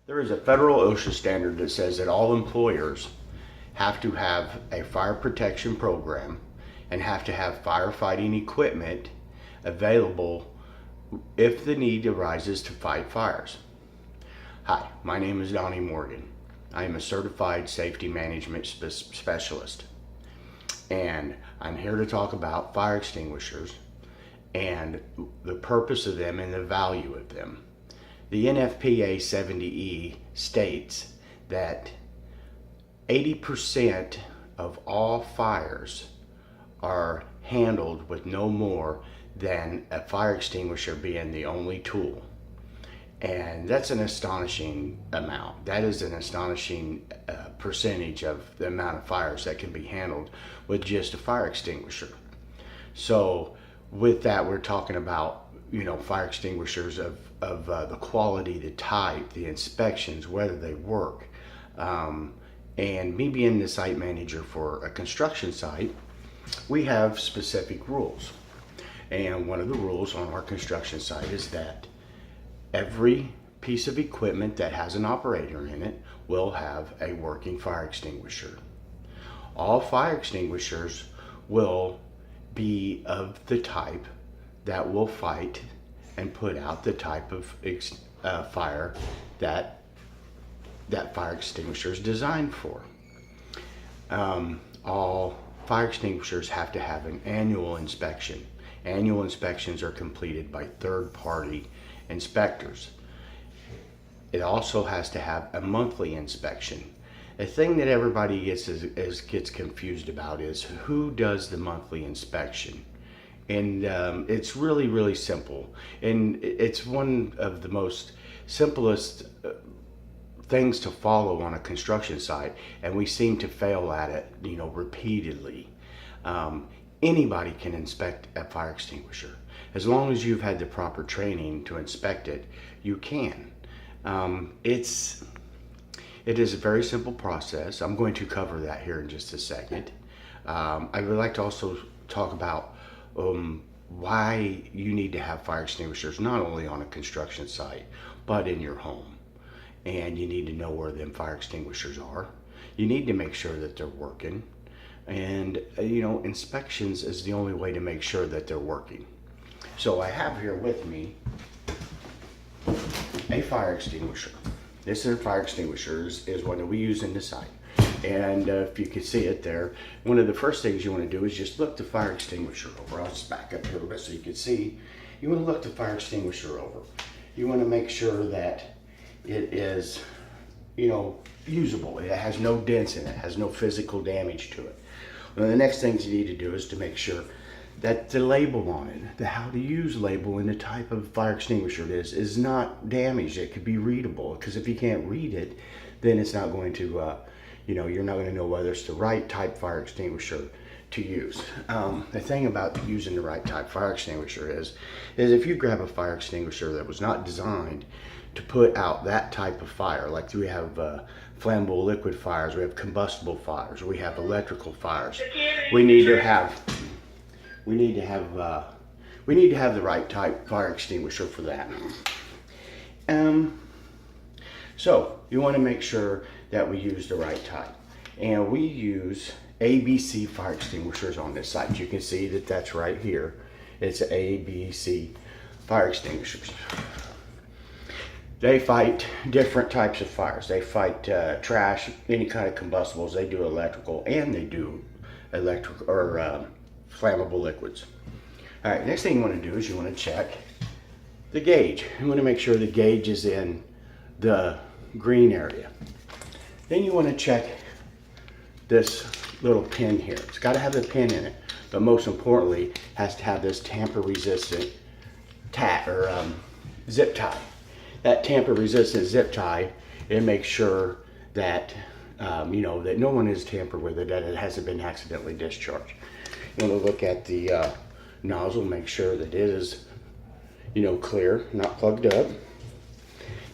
There is a federal OSHA standard that says that all employers have to have a fire protection program and have to have firefighting equipment available if the need arises to fight fires. Hi, my name is Donnie Morgan. I am a certified safety management specialist, and I'm here to talk about fire extinguishers and the purpose of them and the value of them. The NFPA 70E states that 80% of all fires are handled with no more than a fire extinguisher being the only tool. And that's an astonishing amount. That is an astonishing percentage of the amount of fires that can be handled with just a fire extinguisher. So with that, we're talking about, fire extinguishers of the quality, the type, the inspections, whether they work. And me being the site manager for a construction site, we have specific rules. And one of the rules on our construction site is that every piece of equipment that has an operator in it will have a working fire extinguisher. All fire extinguishers will be of the type that will fight and put out the type of fire that fire extinguisher is designed for. All fire extinguishers have to have an annual inspection. Annual inspections are completed by third-party inspectors. It also has to have a monthly inspection. A thing that everybody gets confused about is who does the monthly inspection. And it's really simple, and it's one of the most simplest things to follow on a construction site, and we seem to fail at it repeatedly. Anybody can inspect a fire extinguisher. As long as you've had the proper training to inspect it, you can. It is a very simple process. I'm going to cover that here in just a second. I would like to also talk about why you need to have fire extinguishers not only on a construction site but in your home. And you need to know where them fire extinguishers are. You need to make sure that they're working, and inspections is the only way to make sure that they're working. So I have here with me a fire extinguisher. This is a fire extinguisher is one that we use in the site. And if you can see it there, one of the first things you want to do is just look the fire extinguisher over. I'll just back up here a little bit so you can see. You want to look the fire extinguisher over. You want to make sure that it is, usable. It has no dents in it, has no physical damage to it. One of the next things you need to do is to make sure that the label on it, the how to use label and the type of fire extinguisher it is not damaged. It could be readable, because if you can't read it, then it's not going to, you're not going to know whether it's the right type fire extinguisher to use. The thing about using the right type fire extinguisher is if you grab a fire extinguisher that was not designed to put out that type of fire, like we have flammable liquid fires, we have combustible fires, we have electrical fires, we need to have the right type fire extinguisher for that. So you want to make sure that we use the right type, and we use ABC fire extinguishers on this site. You can see that that's right here. It's ABC fire extinguishers. They fight different types of fires. They fight trash, any kind of combustibles. They do electrical, and they do flammable liquids. All right, next thing you want to do is you want to check the gauge. You want to make sure the gauge is in the green area. Then you want to check this little pin here. It's got to have the pin in it, but most importantly, has to have this tamper-resistant zip tie. That tamper-resistant zip tie, it makes sure that that no one has tampered with it, that it hasn't been accidentally discharged. You want to look at the nozzle, make sure that it is, clear, not plugged up.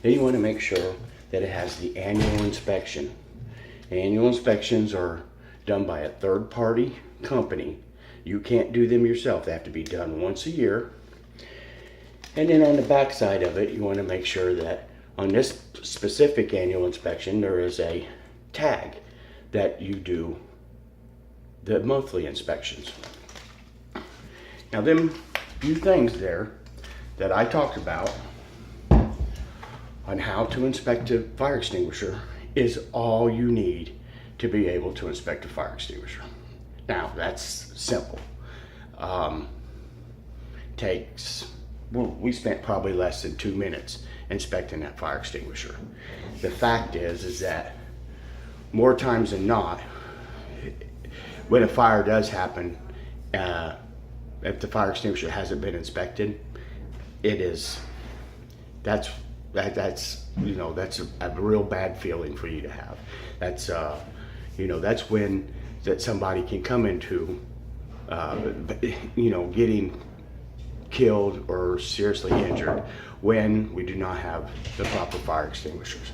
Then you want to make sure that it has the annual inspection. Annual inspections are done by a third-party company. You can't do them yourself. They have to be done once a year. And then on the back side of it, you want to make sure that On this specific annual inspection, there is a tag that you do the monthly inspections. Now, them few things there that I talked about on how to inspect a fire extinguisher is all you need to be able to inspect a fire extinguisher. Now, that's simple. We spent probably less than 2 minutes inspecting that fire extinguisher. The fact is that more times than not, when a fire does happen, if the fire extinguisher hasn't been inspected, that's a real bad feeling for you to have. That's that's when somebody can come into getting killed or seriously injured when we do not have the proper fire extinguishers.